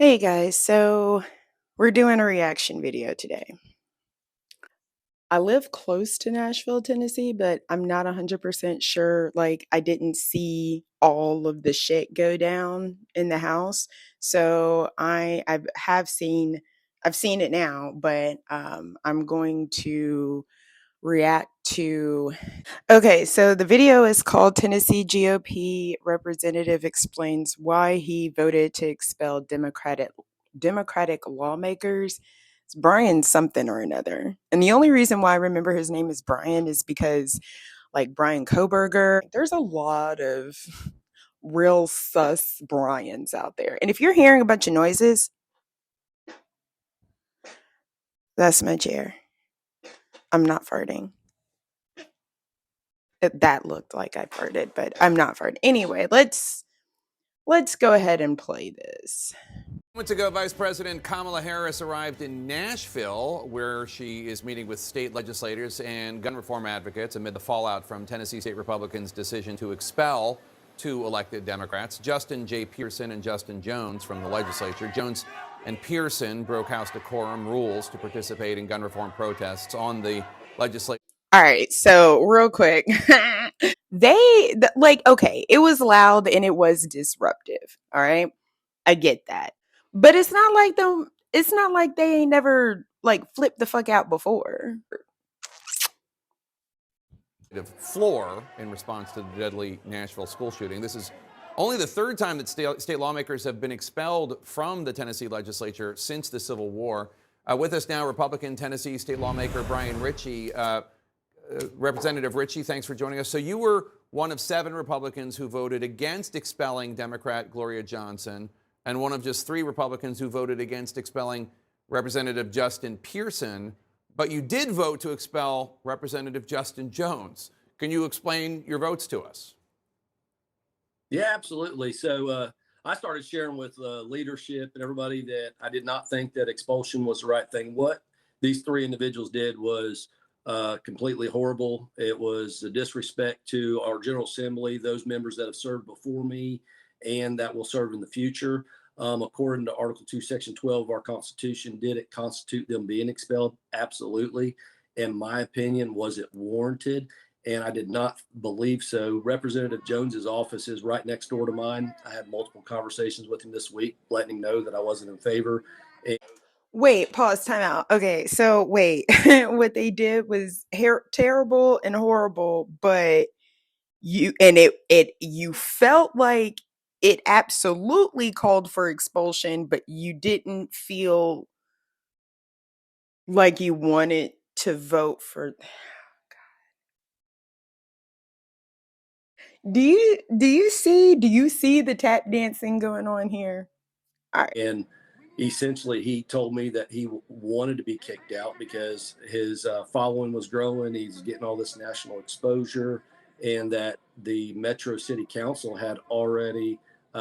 Hey guys, so we're doing a reaction video today. I live close to Nashville, Tennessee, but I'm not 100% sure. Like, I didn't see all of the shit go down in the house. So I've seen it now, but I'm going to react to. Okay, so the video is called Tennessee GOP Representative Explains Why He Voted to Expel Democratic Lawmakers. It's Brian something or another. And the only reason why I remember his name is Brian is because like Brian Koberger, there's a lot of real sus Brians out there. And if you're hearing a bunch of noises, that's my chair. I'm not farting. That looked like I farted, but I'm not farting. Anyway, let's go ahead and play this. Moments ago, Vice President Kamala Harris arrived in Nashville, where she is meeting with state legislators and gun reform advocates amid the fallout from Tennessee state Republicans' decision to expel two elected Democrats, Justin J. Pearson and Justin Jones, from the legislature. Jones and Pearson broke House decorum rules to participate in gun reform protests on the legislature. All right, so real quick. Okay, it was loud and it was disruptive. All right. I get that. But it's not like they ain't never like flipped the fuck out before. Floor in response to the deadly Nashville school shooting. This is only the third time that state lawmakers have been expelled from the Tennessee legislature since the Civil War. With us now, Republican Tennessee state lawmaker Bryan Richey. Representative Richey, thanks for joining us. So you were one of 7 Republicans who voted against expelling Democrat Gloria Johnson, and one of just 3 Republicans who voted against expelling Representative Justin Pearson. But you did vote to expel Representative Justin Jones. Can you explain your votes to us? Yeah, absolutely. So I started sharing with leadership and everybody that I did not think that expulsion was the right thing. What these 3 individuals did was completely horrible. It was a disrespect to our General Assembly, those members that have served before me and that will serve in the future. According to Article 2, Section 12 of our Constitution, did it constitute them being expelled? Absolutely. In my opinion, was it warranted? And I did not believe so. Representative Jones's office is right next door to mine. I had multiple conversations with him this week, letting him know that I wasn't in favor. Wait, pause, time out. Okay, so wait. What they did was terrible and horrible, but you felt like it absolutely called for expulsion, but you didn't feel like you wanted to vote for. Do you see the tap dancing going on here? All right. And essentially, he told me that he wanted to be kicked out because his following was growing. He's getting all this national exposure, and that the Metro City Council had already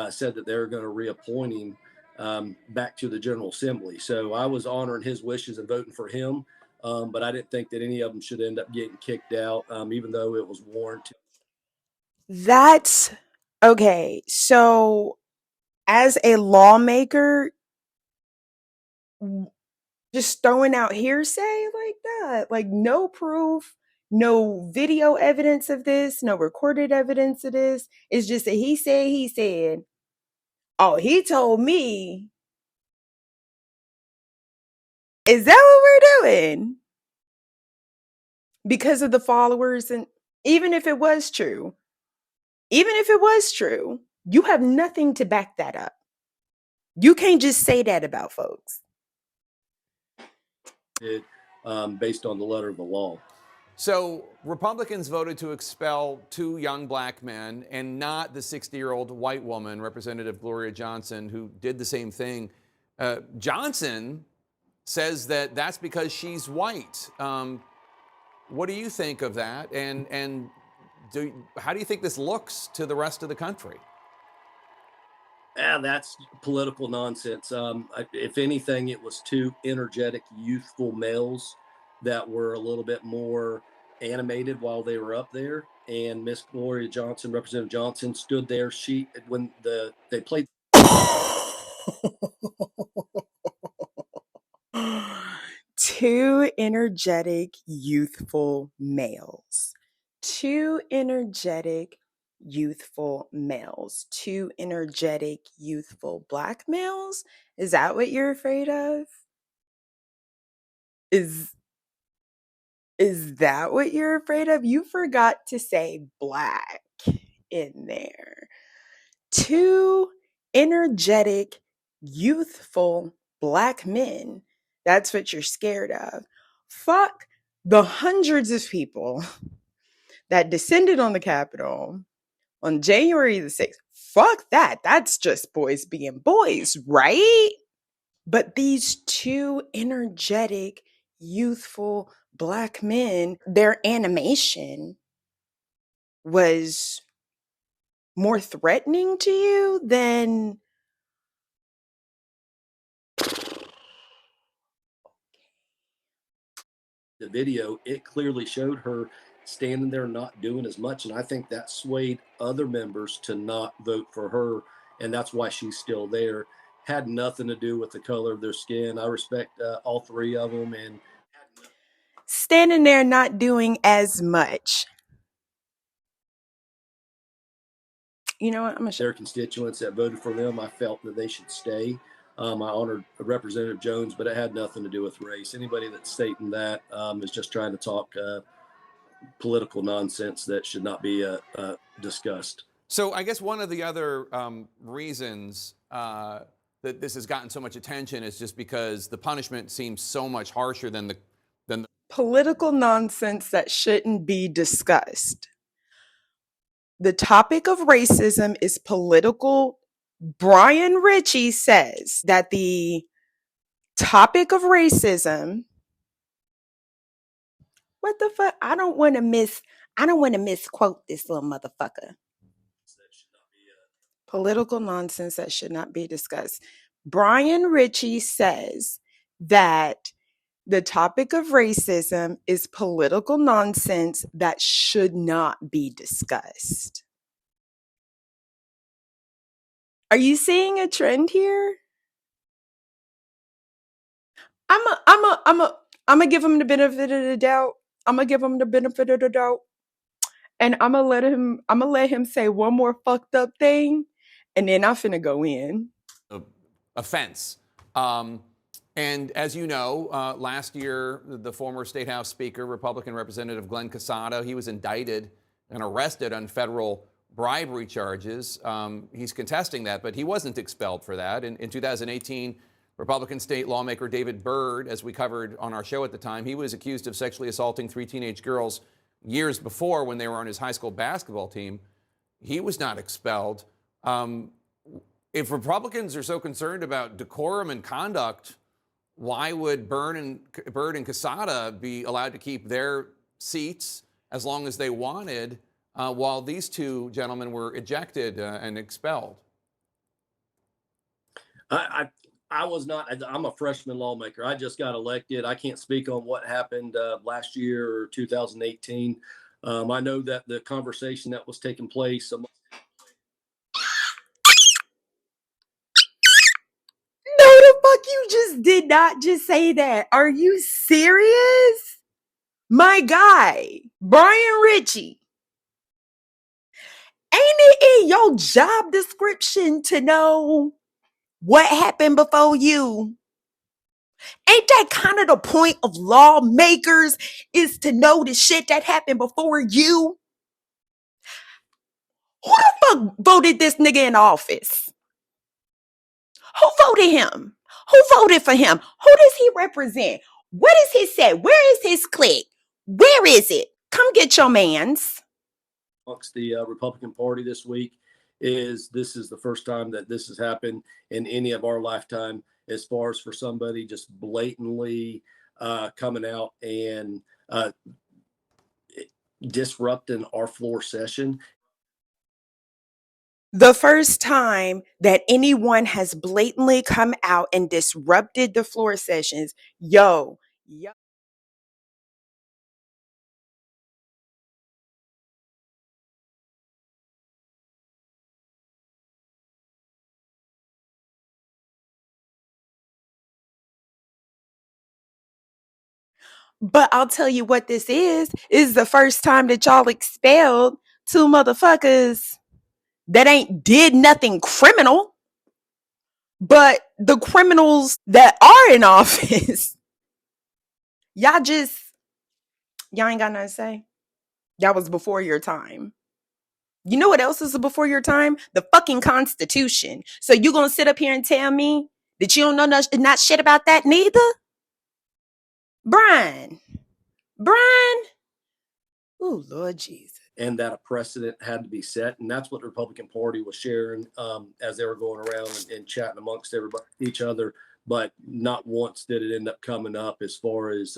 said that they're going to reappoint him back to the General Assembly. So I was honoring his wishes and voting for him, but I didn't think that any of them should end up getting kicked out, even though it was warranted. That's okay. So, as a lawmaker, just throwing out hearsay like that, like no proof, no video evidence of this, no recorded evidence of this. It's just that he said, oh, he told me. Is that what we're doing? Because of the followers, and even if it was true, you have nothing to back that up. You can't just say that about folks. Based on the letter of the law. So Republicans voted to expel 2 young black men and not the 60-year-old white woman, Representative Gloria Johnson, who did the same thing. Johnson says that that's because she's white. What do you think of that? And how do you think this looks to the rest of the country? Yeah, that's political nonsense. If anything, it was 2 energetic, youthful males that were a little bit more animated while they were up there. And Miss Gloria Johnson, Representative Johnson, stood there. When they played. two energetic, youthful males. Two energetic, youthful males. Two energetic, youthful black males. Is that what you're afraid of? Is is that what you're afraid of? You forgot to say black in there. Two energetic, youthful black men. That's what you're scared of. Fuck the hundreds of people that descended on the Capitol on January the 6th. Fuck that. That's just boys being boys, right? But these two energetic, youthful black men, their animation was more threatening to you than The video, it clearly showed her standing there not doing as much. And I think that swayed other members to not vote for her. And that's why she's still there. Had nothing to do with the color of their skin. I respect all three of them. And standing there not doing as much. You know what? I'm gonna their constituents that voted for them, I felt that they should stay. I honored Representative Jones, but it had nothing to do with race. Anybody that's stating that is just trying to talk political nonsense that should not be discussed. So I guess one of the other reasons that this has gotten so much attention is just because the punishment seems so much harsher than the political nonsense that shouldn't be discussed. The topic of racism is political. Bryan Richey says that the topic of racism, what the fuck? I don't want to misquote this little motherfucker. Political nonsense that should not be discussed. Bryan Richey says that the topic of racism is political nonsense that should not be discussed. Are you seeing a trend here? I'm gonna give him the benefit of the doubt. I'm gonna give him the benefit of the doubt, and I'm gonna let him say one more fucked up thing, and then I'm finna go in. offense. And as you know, last year, the former State House Speaker, Republican Representative Glenn Casado, he was indicted and arrested on federal bribery charges. He's contesting that, but he wasn't expelled for that. In 2018, Republican state lawmaker David Byrd, as we covered on our show at the time, he was accused of sexually assaulting 3 teenage girls years before when they were on his high school basketball team. He was not expelled. If Republicans are so concerned about decorum and conduct, why would Byrd and Casada be allowed to keep their seats as long as they wanted, while these two gentlemen were ejected and expelled? I was not. I'm a freshman lawmaker. I just got elected. I can't speak on what happened last year or 2018. I know that the conversation that was taking place. No, the fuck you just did not just say that. Are you serious? My guy, Bryan Richey. Ain't it in your job description to know what happened before you? Ain't that kind of the point of lawmakers, is to know the shit that happened before you? Who the fuck voted this nigga in office? Who voted him? Who voted for him? Who does he represent? What is his set? Where is his clique? Where is it? Come get your mans. Amongst the Republican Party this week this is the first time that this has happened in any of our lifetime, as far as for somebody just blatantly coming out and disrupting our floor session. The first time that anyone has blatantly come out and disrupted the floor sessions, yo, But I'll tell you what this is the first time that y'all expelled two motherfuckers that ain't did nothing criminal, but the criminals that are in office, y'all just, y'all ain't got nothing to say. Y'all was before your time. You know what else is before your time? The fucking Constitution. So you gonna sit up here and tell me that you don't know not shit about that neither? Bryan. Bryan. Oh, Lord Jesus. And that a precedent had to be set. And that's what the Republican Party was sharing as they were going around and chatting amongst everybody, each other. But not once did it end up coming up as far as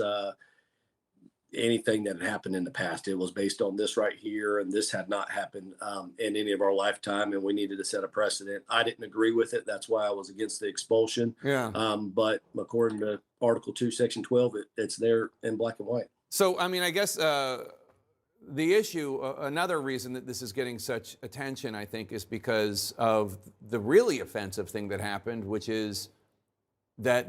anything that had happened in the past. It was based on this right here, and this had not happened in any of our lifetime, and we needed to set a precedent. I didn't agree with it. That's why I was against the expulsion. Yeah. But according to Article 2, Section 12, it's there in black and white. So, I mean, I guess the issue, another reason that this is getting such attention, I think, is because of the really offensive thing that happened, which is that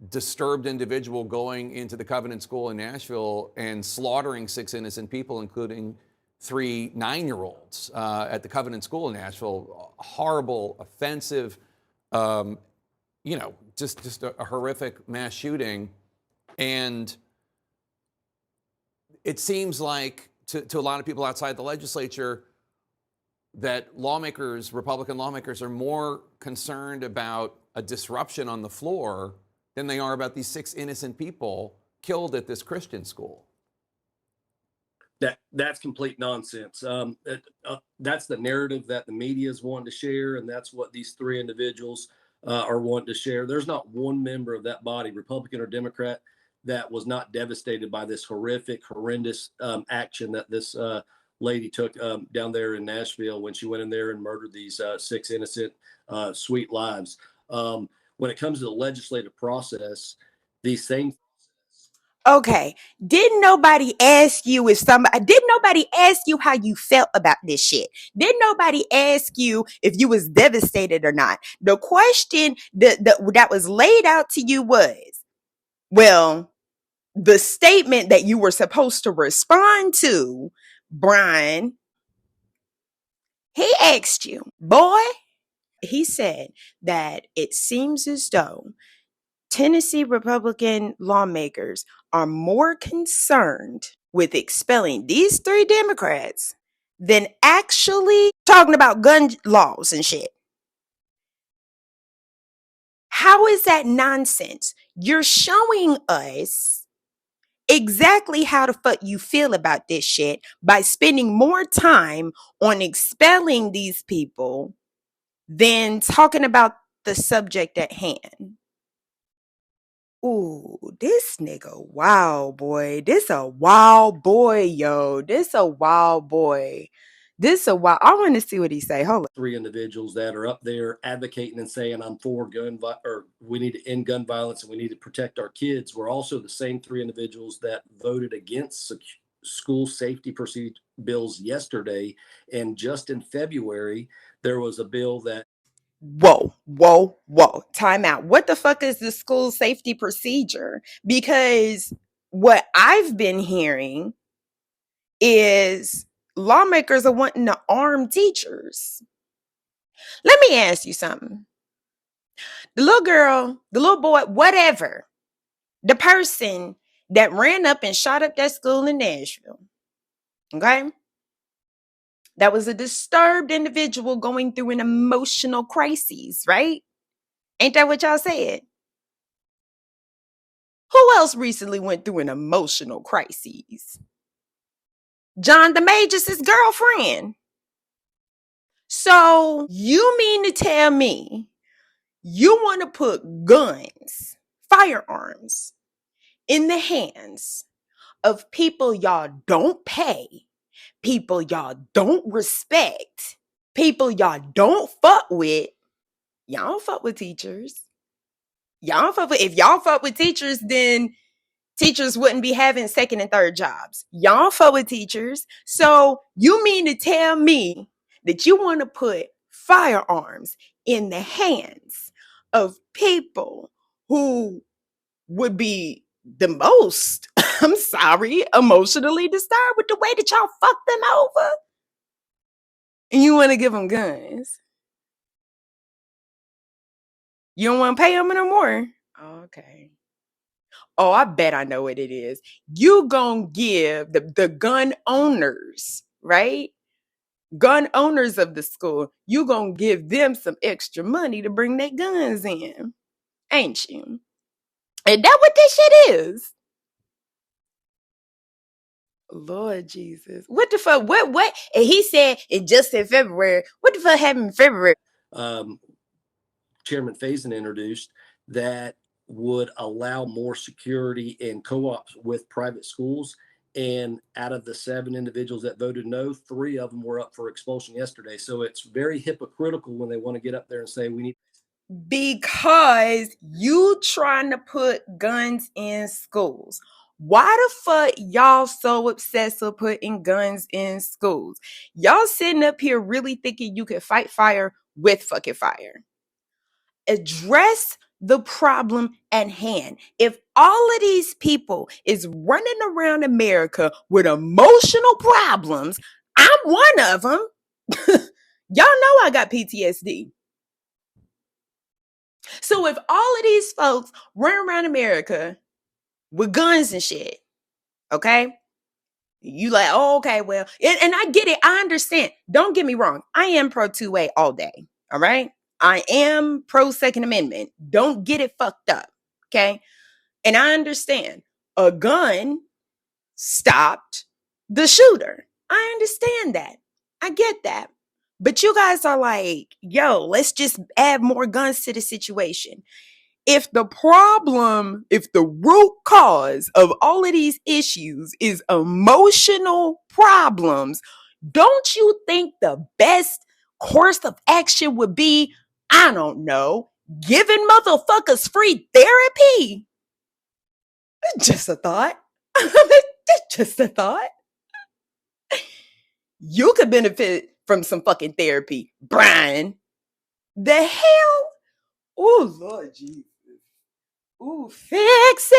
disturbed individual going into the Covenant School in Nashville and slaughtering 6 innocent people, including 3 9-year-olds at the Covenant School in Nashville. Horrible, offensive, just a horrific mass shooting. And it seems like to a lot of people outside the legislature that lawmakers, Republican lawmakers, are more concerned about a disruption on the floor than they are about these 6 innocent people killed at this Christian school. That's complete nonsense. That's the narrative that the media is wanting to share, and that's what these 3 individuals are wanting to share. There's not one member of that body, Republican or Democrat, that was not devastated by this horrendous action that this lady took down there in Nashville when she went in there and murdered these 6 innocent, sweet lives. When it comes to the legislative process, these same. Okay. Didn't nobody ask you didn't nobody ask you how you felt about this shit? Didn't nobody ask you if you was devastated or not? The question that was laid out to you was, well, the statement that you were supposed to respond to, Bryan, he asked you, boy, he said that it seems as though Tennessee Republican lawmakers are more concerned with expelling these 3 Democrats than actually talking about gun laws and shit. How is that nonsense? You're showing us exactly how the fuck you feel about this shit by spending more time on expelling these people than talking about the subject at hand. Ooh, this nigga, wow, boy. This a wild boy, yo. This a wild boy. This a wild. I want to see what he say. Hold on. 3 individuals that are up there advocating and saying, I'm for or we need to end gun violence and we need to protect our kids, were also the same 3 individuals that voted against school safety procedure bills yesterday. And just in February, there was a bill that. Whoa. Time out. What the fuck is the school safety procedure? Because what I've been hearing is lawmakers are wanting to arm teachers. Let me ask you something. The little girl, the little boy, whatever, the person that ran up and shot up that school in Nashville, okay? That was a disturbed individual going through an emotional crisis, right? Ain't that what y'all said? Who else recently went through an emotional crisis? John DeMagus' girlfriend. So you mean to tell me you want to put guns, firearms, in the hands of people y'all don't pay, people y'all don't respect, people y'all don't fuck with? Y'all don't fuck with teachers. If y'all fuck with teachers, then teachers wouldn't be having 2nd and 3rd jobs. Y'all fuck with teachers. So you mean to tell me that you want to put firearms in the hands of people who would be the most I'm sorry, emotionally disturbed with the way that y'all fucked them over. And you want to give them guns. You don't want to pay them no more. Okay. Oh, I bet I know what it is. You gonna give the gun owners, right? Gun owners of the school, you gonna give them some extra money to bring their guns in, ain't you? And that what this shit is. Lord Jesus. What the fuck? What? And he said it just in February. What the fuck happened in February? um, Chairman Faison introduced that would allow more security and co-ops with private schools. And out of the 7 individuals that voted no, 3 of them were up for expulsion yesterday. So it's very hypocritical when they want to get up there and say we need. Because you trying to put guns in schools. Why the fuck y'all so obsessed with putting guns in schools? Y'all sitting up here really thinking you can fight fire with fucking fire. Address the problem at hand. If all of these people is running around America with emotional problems, I'm one of them. Y'all know I got PTSD. So if all of these folks run around America with guns and shit, okay? You like, oh, okay, well, and I get it. I understand. Don't get me wrong. I am pro 2A all day. All right. I am pro Second Amendment. Don't get it fucked up. Okay. And I understand a gun stopped the shooter. I understand that. I get that. But you guys are like, yo, let's just add more guns to the situation. If the problem, if the root cause of all of these issues is emotional problems, don't you think the best course of action would be, I don't know, giving motherfuckers free therapy? Just a thought. Just a thought. You could benefit from some fucking therapy, Bryan. The hell? Oh, Lord Jesus. Ooh, fix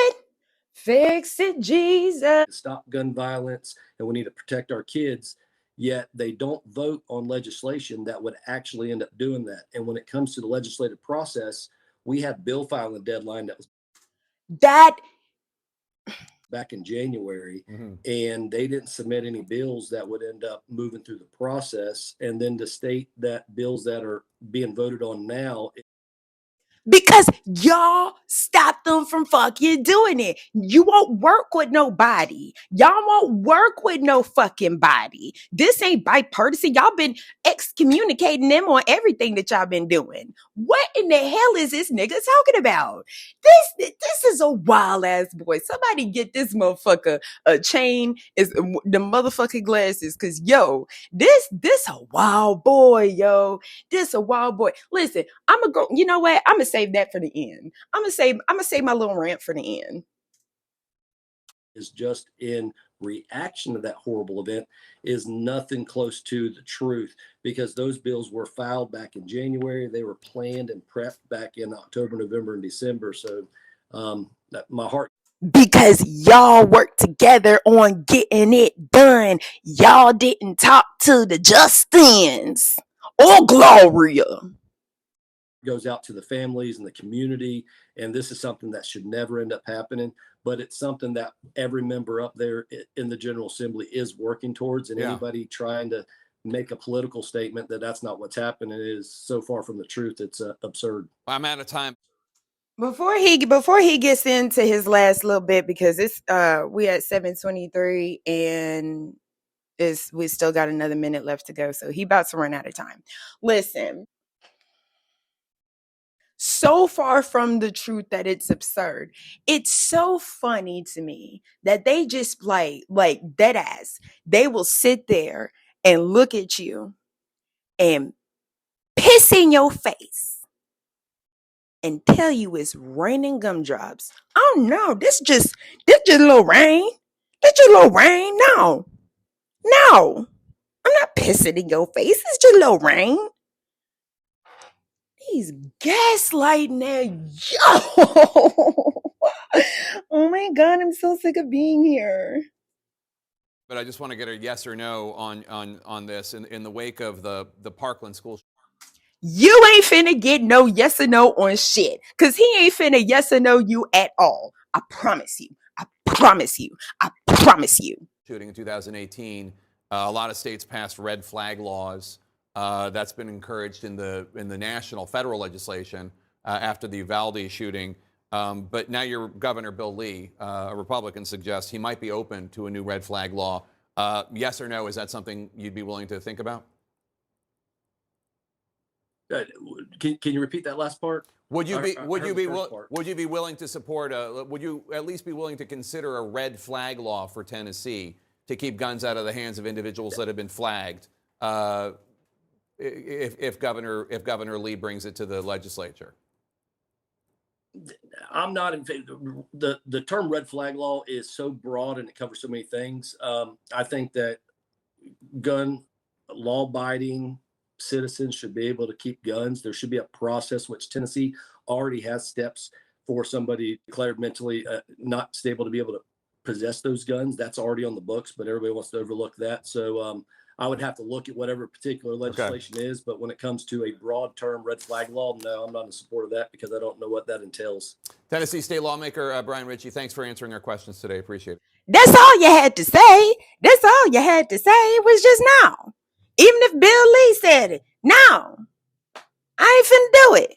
it, Jesus. Stop gun violence and we need to protect our kids. Yet they don't vote on legislation that would actually end up doing that. And when it comes to the legislative process, we have bill filing deadline that was that back in January, and they didn't submit any bills that would end up moving through the process. And then to state that bills that are being voted on now, because y'all stop them from fucking doing it. You won't work with nobody. Y'all won't work with no fucking body. This ain't bipartisan. Y'all been excommunicating them on everything that y'all been doing. What in the hell is this nigga talking about? This is a wild ass boy. Somebody get this motherfucker a chain, is the motherfucking glasses, cause yo, this a wild boy, yo. This a wild boy. Listen, I'm gonna go. You know what? I'm gonna save that for the end. I'm gonna save my little rant for the end. Is just in reaction to that horrible event is nothing close to the truth, because those bills were filed back in January. They were planned and prepped back in October, November, and December. So my heart. Because y'all worked together on getting it done. Y'all didn't talk to the Justins or Gloria. Goes out to the families and the community, and this is something that should never end up happening, but it's something that every member up there in the General Assembly is working towards. And anybody trying to make a political statement that that's not what's happening is so far from the truth. It's absurd. I'm out of time. Before he gets into his last little bit, because it's we at 7:23 and we still got another minute left to go, so he about to run out of time. Listen, so far from the truth that it's absurd. It's so funny to me that they just like dead ass. They will sit there and look at you and piss in your face and tell you it's raining gumdrops. Oh no, this just a little rain. This just a little rain. No. I'm not pissing in your face. It's just a little rain. He's gaslighting that. Yo. Oh my God, I'm so sick of being here. But I just want to get a yes or no on this in the wake of the Parkland school. You ain't finna get no yes or no on shit. Cause he ain't finna yes or no you at all. I promise you. I promise you. I promise you. Shooting in 2018, a lot of states passed red flag laws. That's been encouraged in the national federal legislation after the Uvalde shooting. But now your Governor Bill Lee, a Republican, suggests he might be open to a new red flag law. Yes or no? Is that something you'd be willing to think about? Can you repeat that last part? Would you be willing to support would you at least be willing to consider a red flag law for Tennessee to keep guns out of the hands of individuals that have been flagged if Governor Lee brings it to the legislature? I'm not in favor. The term red flag law is so broad and it covers so many things. I think that gun law abiding citizens should be able to keep guns. There should be a process, which Tennessee already has steps for somebody declared mentally not stable to be able to possess those guns. That's already on the books, but everybody wants to overlook that. So I would have to look at whatever particular legislation is. But when it comes to a broad term red flag law, no, I'm not in support of that because I don't know what that entails. Tennessee state lawmaker Bryan Richey, thanks for answering our questions today. Appreciate it. That's all you had to say. That's all you had to say. It was just now. Even if Bill Lee said it, now. I ain't finna do it.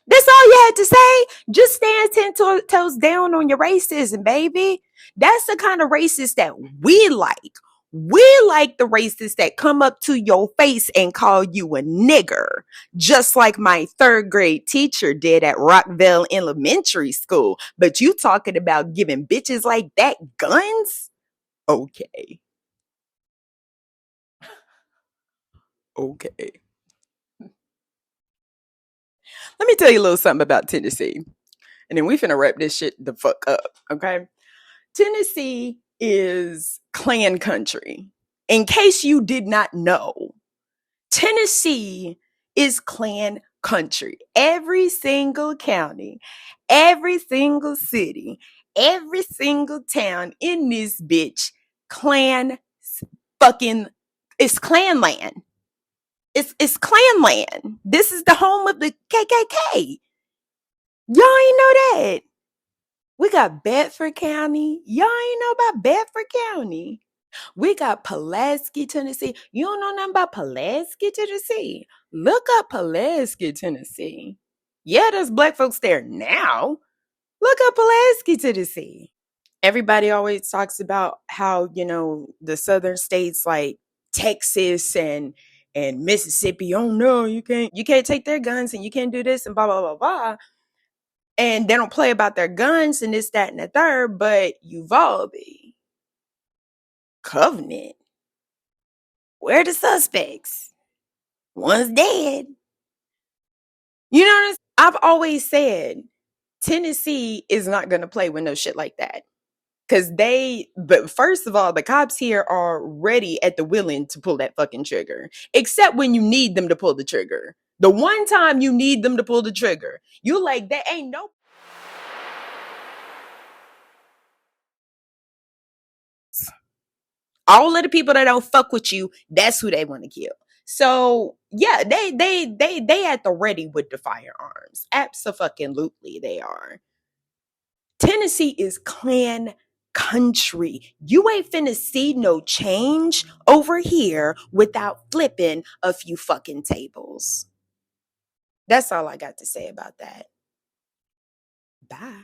That's all you had to say. Just stand 10 toes down on your racism, baby. That's the kind of racist that we like. We like the racists that come up to your face and call you a nigger, just like my third grade teacher did at Rockville Elementary School. But you talking about giving bitches like that guns? Okay. Okay. Let me tell you a little something about Tennessee. And then we finna wrap this shit the fuck up, okay? Tennessee is Klan country. In case you did not know, Tennessee is Klan country. Every single county, every single city, every single town in this bitch, Klan fucking, it's Klan land. It's Klan land. This is the home of the KKK. Y'all ain't know that. We got Bedford County. Y'all ain't know about Bedford County. We got Pulaski, Tennessee. You don't know nothing about Pulaski, Tennessee? Look up Pulaski, Tennessee. Yeah, there's black folks there now. Look up Pulaski, Tennessee. Everybody always talks about how, the southern states like Texas and Mississippi, oh no, you can't take their guns and you can't do this and blah, blah, blah, blah. And they don't play about their guns and this, that, and the third, but Uvalde, Covenant, where are the suspects? One's dead. You know what I'm saying? I've always said Tennessee is not going to play with no shit like that. But first of all, the cops here are ready at the willing to pull that fucking trigger, except when you need them to pull the trigger. The one time you need them to pull the trigger, you like, that ain't no. All of the people that don't fuck with you, that's who they want to kill. So yeah, they at the ready with the firearms. Absolutely, they are. Tennessee is Klan country. You ain't finna see no change over here without flipping a few fucking tables. That's all I got to say about that. Bye.